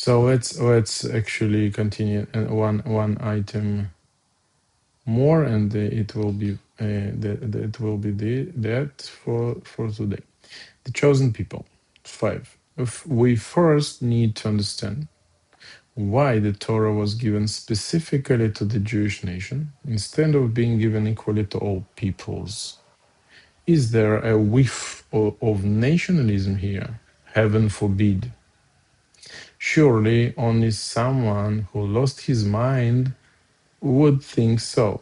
So let's actually continue one item more, and it will be that for today. The chosen people. 5. If we first need to understand why the Torah was given specifically to the Jewish nation instead of being given equally to all peoples. Is there a whiff of nationalism here? Heaven forbid. Surely only someone who lost his mind would think so.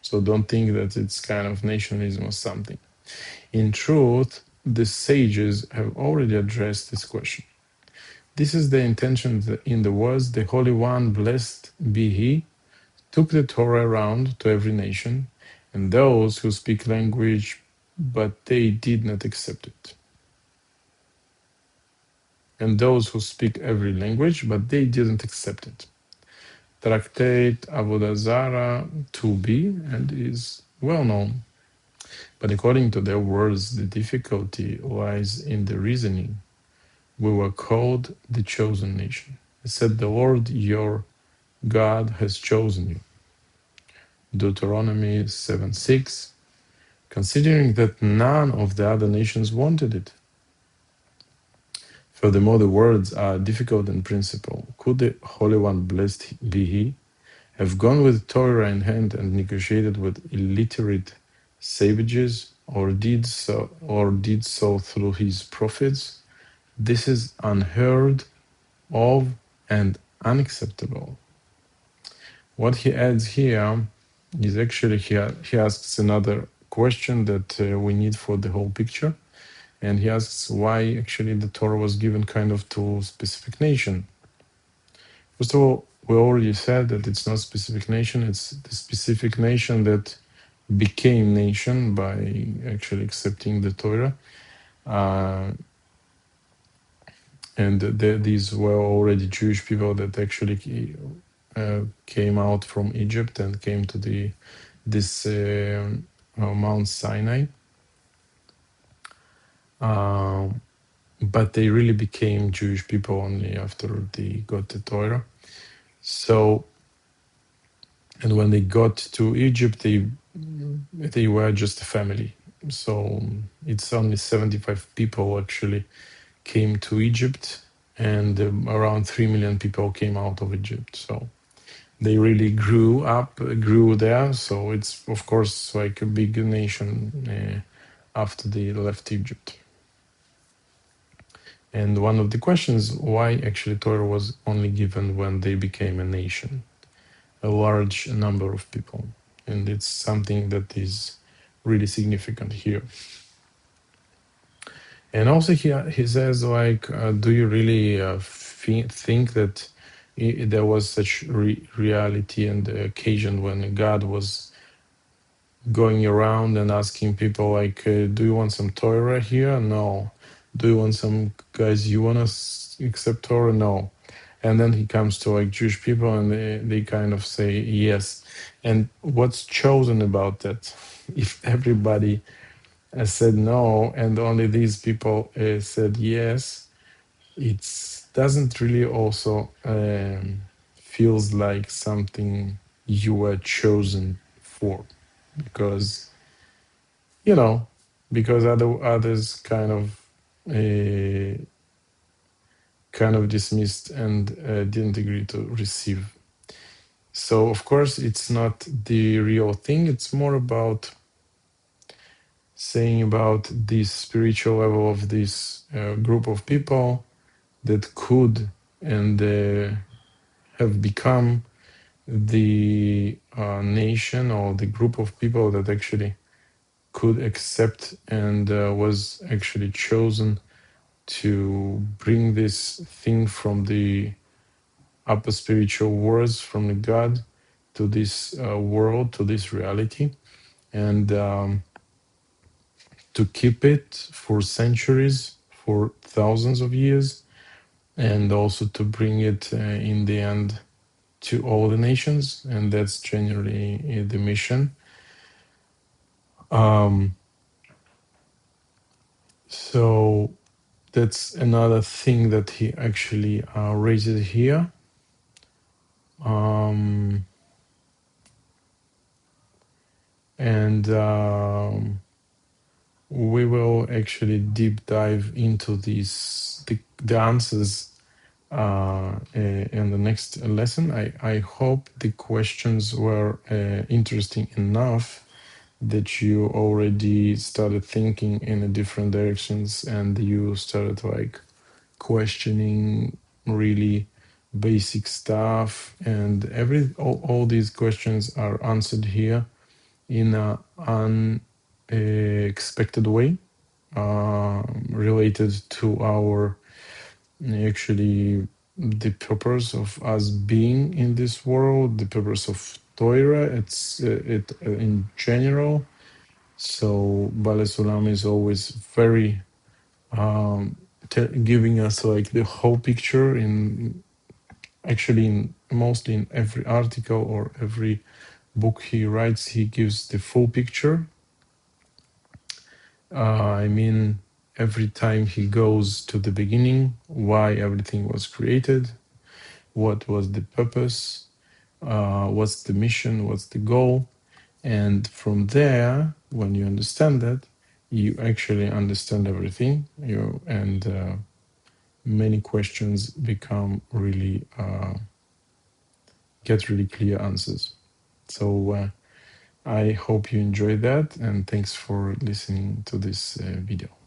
So don't think that it's kind of nationalism or something. In truth, the sages have already addressed this question. This is the intention in the words, the Holy One, blessed be He, took the Torah around to every nation, and those who speak language, but they did not accept it. And those who speak every language, but they didn't accept it. Tractate Avodah Zarah 2b, and is well known. But according to their words, the difficulty lies in the reasoning. We were called the chosen nation. Said the Lord your God has chosen you. Deuteronomy 7:6. Considering that none of the other nations wanted it. Furthermore, the words are difficult in principle. Could the Holy One, blessed be He, have gone with Torah in hand and negotiated with illiterate savages, or did so through his prophets? This is unheard of and unacceptable. What he adds here is actually he asks another question that we need for the whole picture, and he asks why actually the Torah was given kind of to a specific nation. First of all, we already said that it's not specific nation, it's the specific nation that became nation by actually accepting the Torah. And these were already Jewish people that actually came out from Egypt and came to this Mount Sinai. But they really became Jewish people only after they got the Torah. So, and when they got to Egypt, they were just a family. So it's only 75 people actually came to Egypt, and around 3 million people came out of Egypt. So they really grew there. So it's, of course, like a big nation after they left Egypt. And one of the questions, why actually Torah was only given when they became a nation, a large number of people. And it's something that is really significant here. And also he says, like, do you really think that there was such reality and occasion when God was going around and asking people, like, do you want some Torah here? No. Do you want some, guys, you want to accept Torah? No. And then he comes to like Jewish people and they kind of say yes. And what's chosen about that? If everybody said no and only these people said yes, it doesn't really also feels like something you were chosen for, because because others kind of dismissed and didn't agree to receive. So of course it's not the real thing. It's more about saying about this spiritual level of this group of people that could and have become the nation or the group of people that actually could accept and was actually chosen to bring this thing from the upper spiritual worlds, from the God to this world, to this reality, and to keep it for centuries, for thousands of years, and also to bring it in the end to all the nations. And that's generally the mission. So that's another thing that he actually raises here. And we will actually deep dive into the answers in the next lesson. I hope the questions were interesting enough that you already started thinking in a different directions and you started like questioning really basic stuff, and all these questions are answered here in an unexpected way, related to our actually the purpose of us being in this world, the purpose of Torah, it in general. So Baal HaSulam is always very giving us like the whole picture in actually in mostly in every article or every book he writes. He gives the full picture. I mean, every time he goes to the beginning, why everything was created, what was the purpose, what's the mission, what's the goal. And from there, when you understand that, you actually understand everything. Many questions become really, get really clear answers. So I hope you enjoyed that, and thanks for listening to this video.